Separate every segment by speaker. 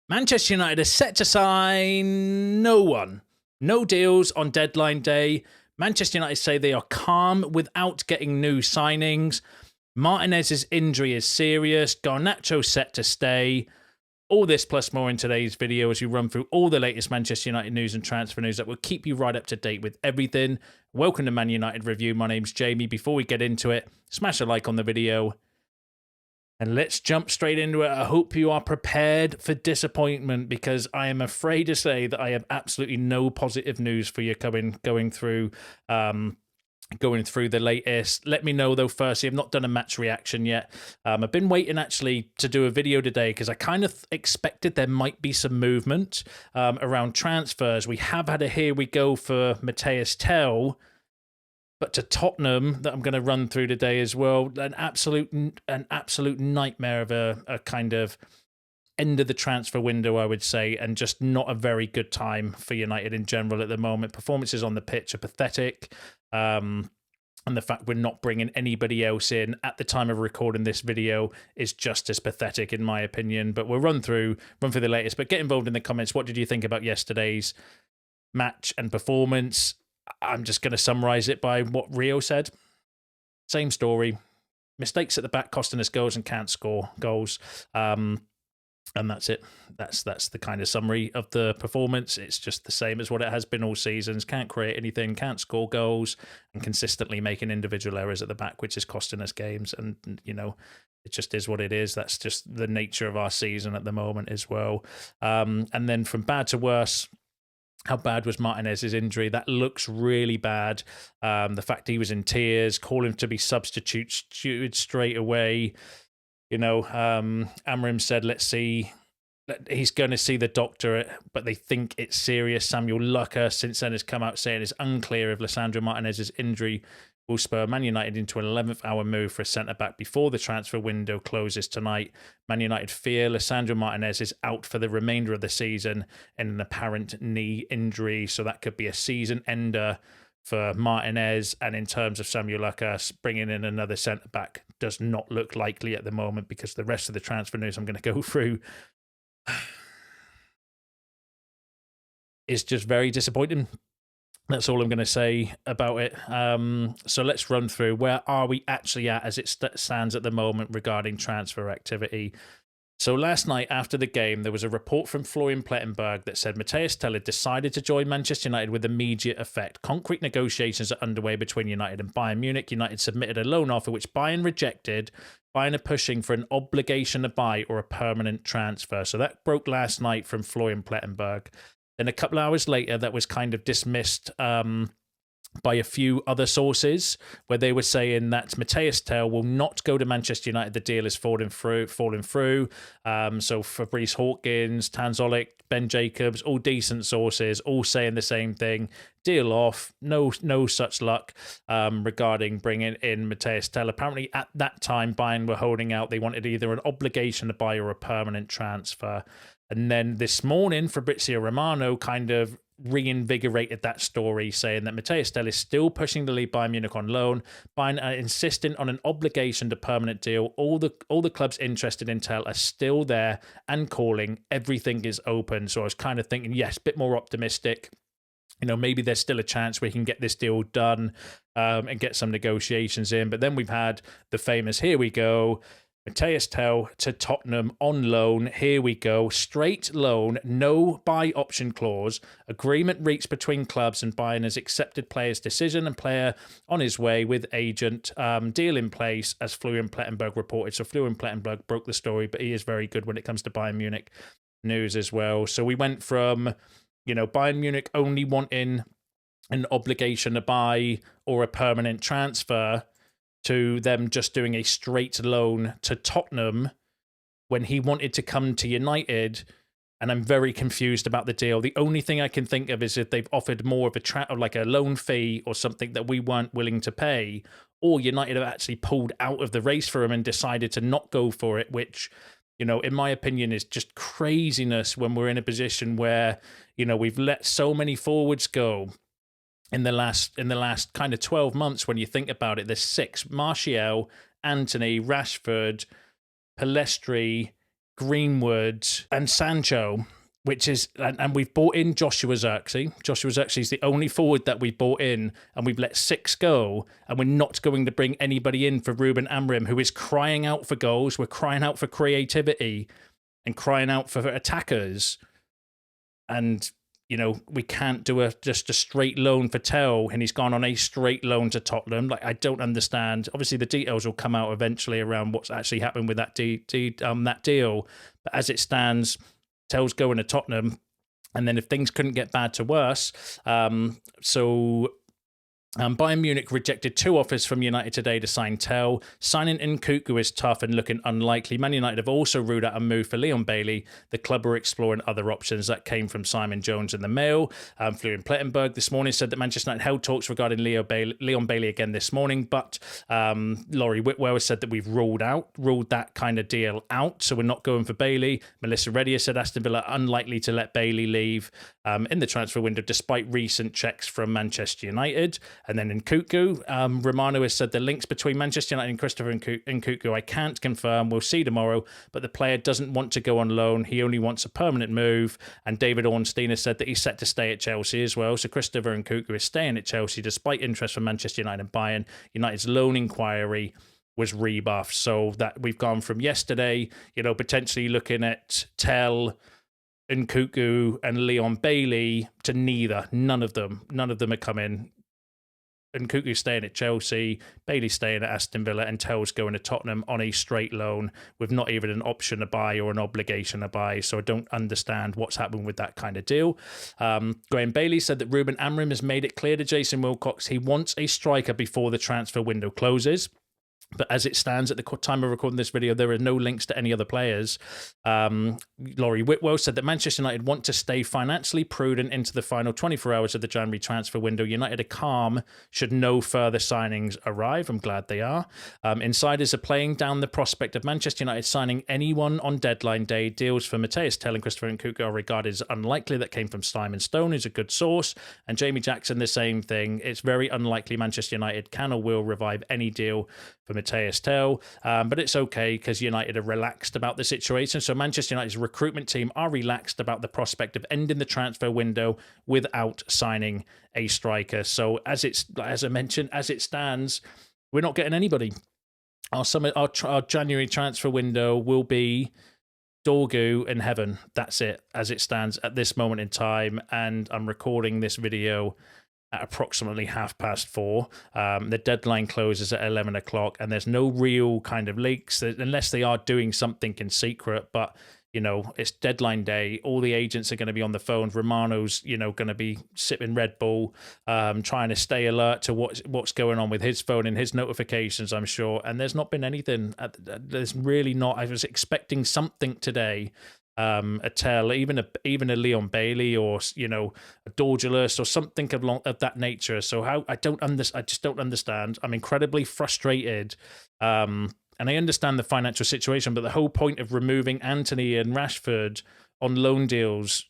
Speaker 1: Manchester United are set to sign no one. No deals on deadline day. Manchester United say they are calm without getting new signings. Martinez's injury is serious. Garnacho set to stay. All this plus more in today's video as we run through all the latest Manchester United news and transfer news that will keep you right up to date with everything. Welcome to Man United Review. My name's Jamie. Before we get into it, smash a like on the video. And let's jump straight into it. I hope you are prepared for disappointment because I am afraid to say that I have absolutely no positive news for you going through the latest. Let me know though, firstly, I've not done a match reaction yet. I've been waiting actually to do a video today because I kind of expected there might be some movement around transfers. We have had a here we go for Mathys Tel, but to Tottenham that I'm going to run through today as well. An absolute nightmare of a kind of end of the transfer window, I would say, and just not a very good time for United in general at the moment. Performances on the pitch are pathetic. And the fact we're not bringing anybody else in at the time of recording this video is just as pathetic, in my opinion. But we'll run through the latest. But get involved in the comments. What did you think about yesterday's match and performance? I'm just going to summarize it by what Rio said. Same story. Mistakes at the back costing us goals and can't score goals. And that's it. That's the kind of summary of the performance. It's just the same as what it has been all seasons. Can't create anything, can't score goals, and consistently making individual errors at the back, which is costing us games. And, you know, it just is what it is. That's just the nature of our season at the moment as well. And then from bad to worse, how bad was Martinez's injury? That looks really bad. The fact he was in tears, calling to be substituted straight away. You know, Amorim said, let's see. He's going to see the doctor, but they think it's serious. Samuel Lucker since then has come out saying it's unclear if Lisandro Martinez's injury will spur Man United into an 11th hour move for a centre-back before the transfer window closes tonight. Man United fear Lisandro Martinez is out for the remainder of the season in an apparent knee injury, so that could be a season ender for Martinez. And in terms of Samuel Lucker, bringing in another centre-back does not look likely at the moment because the rest of the transfer news I'm going to go through is just very disappointing. That's all I'm going to say about it. So let's run through where are we actually at as it stands at the moment regarding transfer activity. So last night after the game, there was a report from Florian Plettenberg that said Mathys Tel had decided to join Manchester United with immediate effect. Concrete negotiations are underway between United and Bayern Munich. United submitted a loan offer, which Bayern rejected. Bayern are pushing for an obligation to buy or a permanent transfer. So that broke last night from Florian Plettenberg. Then a couple hours later, that was kind of dismissed by a few other sources where they were saying that Mathys Tel will not go to Manchester United. The deal is falling through. So Fabrice Hawkins, Tanzolik, Ben Jacobs, all decent sources, all saying the same thing. Deal off. No such luck regarding bringing in Mathys Tel. Apparently at that time, Bayern were holding out. They wanted either an obligation to buy or a permanent transfer. And then this morning, Fabrizio Romano kind of reinvigorated that story, saying that Mathys Tel is still pushing to leave Bayern Munich on loan. Bayern are insisting on an obligation to permanent deal. All the clubs interested in Tel are still there and calling. Everything is open. So I was kind of thinking, yes, a bit more optimistic. You know, maybe there's still a chance we can get this deal done and get some negotiations in. But then we've had the famous, here we go, Mathys Tel to Tottenham on loan. Here we go. Straight loan, no buy option clause. Agreement reached between clubs and Bayern has accepted player's decision and player on his way with agent. Deal in place, as Florian Plettenberg reported. So Florian Plettenberg broke the story, but he is very good when it comes to Bayern Munich news as well. So we went from, you know, Bayern Munich only wanting an obligation to buy or a permanent transfer to them just doing a straight loan to Tottenham when he wanted to come to United. And I'm very confused about the deal. The only thing I can think of is if they've offered more of like a loan fee or something that we weren't willing to pay, or United have actually pulled out of the race for him and decided to not go for it, which, you know, in my opinion is just craziness when we're in a position where, you know, we've let so many forwards go in the last kind of 12 months. When you think about it, there's 6: Martial, Anthony, Rashford, Pellistri, Greenwood, and Sancho, which is, and we've bought in Joshua Zirkzee. Joshua Zirkzee is the only forward that we've bought in, and we've let 6 go, and we're not going to bring anybody in for Ruben Amorim, who is crying out for goals. We're crying out for creativity and crying out for attackers. And, you know, we can't do just a straight loan for Tel, and he's gone on a straight loan to Tottenham. Like, I don't understand. Obviously, the details will come out eventually around what's actually happened with that deal. But as it stands, Tel's going to Tottenham, and then if things couldn't get bad to worse, Bayern Munich rejected 2 offers from United today to sign Tel. Signing Nkunku is tough and looking unlikely. Man United have also ruled out a move for Leon Bailey. The club are exploring other options. That came from Simon Jones in the Mail. Florian Plettenberg this morning said that Manchester United held talks regarding Leon Bailey again this morning, but Laurie Whitwell has said that we've ruled that kind of deal out, so we're not going for Bailey. Melissa Reddy has said Aston Villa unlikely to let Bailey leave in the transfer window, despite recent checks from Manchester United. And then Nkunku, Romano has said the links between Manchester United and Christopher Nkunku I can't confirm. We'll see tomorrow, but the player doesn't want to go on loan. He only wants a permanent move. And David Ornstein has said that he's set to stay at Chelsea as well. So Christopher Nkunku is staying at Chelsea despite interest from Manchester United and Bayern. United's loan inquiry was rebuffed. So that we've gone from yesterday, you know, potentially looking at Tel, Nkunku and Leon Bailey to neither. None of them are coming. Nkunku staying at Chelsea, Bailey staying at Aston Villa, and Tel's going to Tottenham on a straight loan with not even an option to buy or an obligation to buy. So I don't understand what's happening with that kind of deal. Graham Bailey said that Ruben Amorim has made it clear to Jason Wilcox he wants a striker before the transfer window closes. But as it stands at the time of recording this video, there are no links to any other players. Laurie Whitwell said that Manchester United want to stay financially prudent into the final 24 hours of the January transfer window. United are calm should no further signings arrive. I'm glad they are. Insiders are playing down the prospect of Manchester United signing anyone on deadline day. Deals for Mathys Tel and Christopher Nkunku are regarded as unlikely. That came from Simon Stone, who's a good source. And Jamie Jackson, the same thing. It's very unlikely Manchester United can or will revive any deal for Mathys Tel, but it's okay because United are relaxed about the situation. So Manchester United's recruitment team are relaxed about the prospect of ending the transfer window without signing a striker. So as I mentioned, as it stands, we're not getting anybody. Our January transfer window will be Dorgu and Heaven. That's it as it stands at this moment in time. And I'm recording this video at approximately 4:30. The deadline closes at 11 o'clock, and there's no real kind of leaks unless they are doing something in secret. But, you know, it's deadline day. All the agents are going to be on the phones. Romano's, you know, going to be sipping Red Bull, trying to stay alert to what's going on with his phone and his notifications, I'm sure. And there's not been anything. There's really not. I was expecting something today. A Tel, even a Leon Bailey, or, you know, a Dorgelus or something of that nature. So I just don't understand. I'm incredibly frustrated. And I understand the financial situation, but the whole point of removing Anthony and Rashford on loan deals,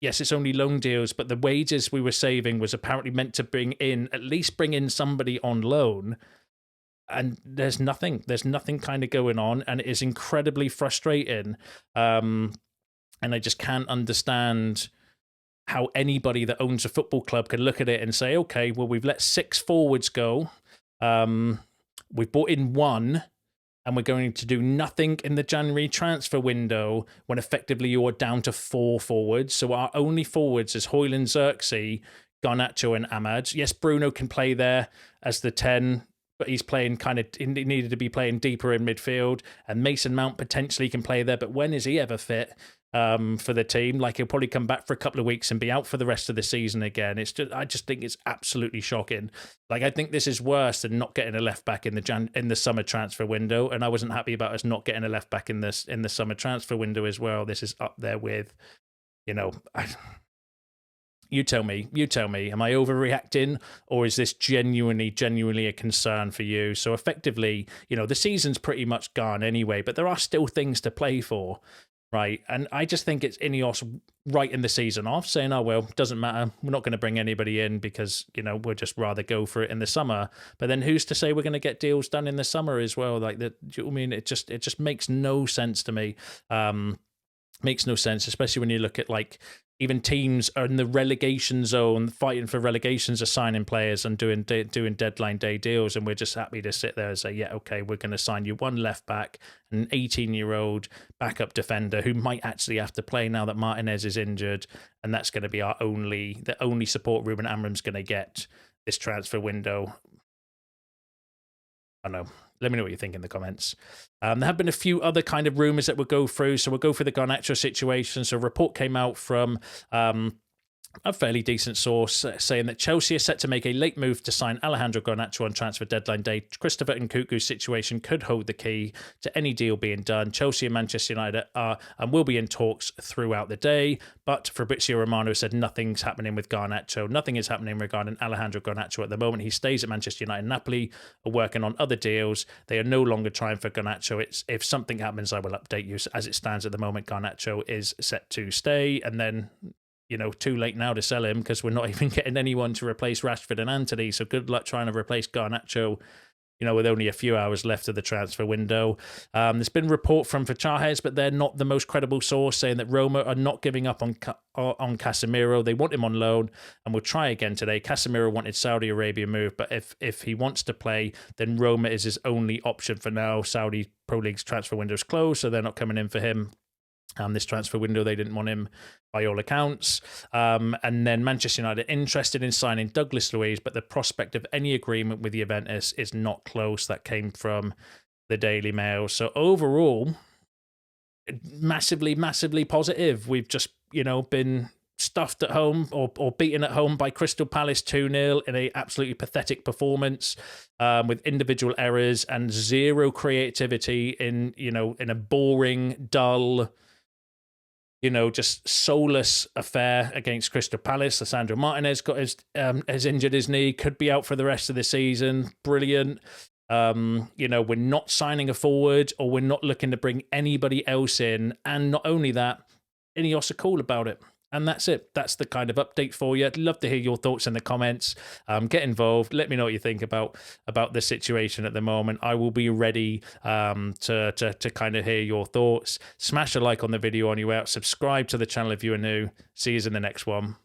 Speaker 1: yes, it's only loan deals, but the wages we were saving was apparently meant to bring in somebody on loan. And there's nothing kind of going on, and it is incredibly frustrating. And I just can't understand how anybody that owns a football club can look at it and say, okay, well, we've let 6 forwards go. We've bought in 1, and we're going to do nothing in the January transfer window when effectively you are down to 4 forwards. So our only forwards is Højlund, Zirkzee, Garnacho, and Ahmad. Yes, Bruno can play there as the 10, but he's playing he needed to be playing deeper in midfield, and Mason Mount potentially can play there, but when is he ever fit for the team? Like, he'll probably come back for a couple of weeks and be out for the rest of the season again. I just think it's absolutely shocking. Like, I think this is worse than not getting a left back in the summer transfer window, and I wasn't happy about us not getting a left back in the summer transfer window as well. This is up there with, you know, You tell me, am I overreacting, or is this genuinely a concern for you? So effectively, you know, the season's pretty much gone anyway, but there are still things to play for. right? And I just think it's Ineos writing the season off, saying, "Oh well, doesn't matter. We're not going to bring anybody in because we'll just rather go for it in the summer." But then who's to say we're going to get deals done in the summer as well? Like that, do you know what I mean? It just makes no sense to me. Makes no sense, especially when you look at like even teams are in the relegation zone fighting for relegations, are signing players and doing deadline day deals, and we're just happy to sit there and say, yeah, okay, we're going to sign you one left back, an 18-year-old backup defender who might actually have to play now that Martinez is injured, and that's going to be the only support Ruben Amorim's going to get this transfer window. I don't know. Let me know what you think in the comments. There have been a few other kind of rumours that we'll go through. So we'll go through the Garnacho situation. So a report came out from a fairly decent source saying that Chelsea are set to make a late move to sign Alejandro Garnacho on transfer deadline day. Christopher Nkunku's situation could hold the key to any deal being done. Chelsea and Manchester United are and will be in talks throughout the day, but Fabrizio Romano said nothing's happening with Garnacho. Nothing is happening regarding Alejandro Garnacho at the moment. He stays at Manchester United and Napoli, are working on other deals. They are no longer trying for Garnacho. If something happens, I will update you. As it stands at the moment, Garnacho is set to stay, and then too late now to sell him because we're not even getting anyone to replace Rashford and Antony. So good luck trying to replace Garnacho, with only a few hours left of the transfer window. There's been a report from Fachajes, but they're not the most credible source, saying that Roma are not giving up on Casemiro. They want him on loan and will try again today. Casemiro wanted Saudi Arabia move, but if he wants to play, then Roma is his only option for now. Saudi Pro League's transfer window is closed, so they're not coming in for him. This transfer window, they didn't want him by all accounts. And then Manchester United interested in signing Douglas Luiz, but the prospect of any agreement with Juventus is not close. That came from the Daily Mail. So overall, massively, massively positive. We've just, been stuffed at home or beaten at home by Crystal Palace 2-0 in a absolutely pathetic performance with individual errors and zero creativity in a boring, dull, just soulless affair against Crystal Palace. Lisandro Martínez has injured his knee, could be out for the rest of the season. Brilliant. We're not signing a forward, or we're not looking to bring anybody else in. And not only that, Ineos are cool about it. And that's it. That's the kind of update for you. I'd love to hear your thoughts in the comments. Get involved. Let me know what you think about the situation at the moment. I will be ready to kind of hear your thoughts. Smash a like on the video on your way out. Subscribe to the channel if you are new. See you in the next one.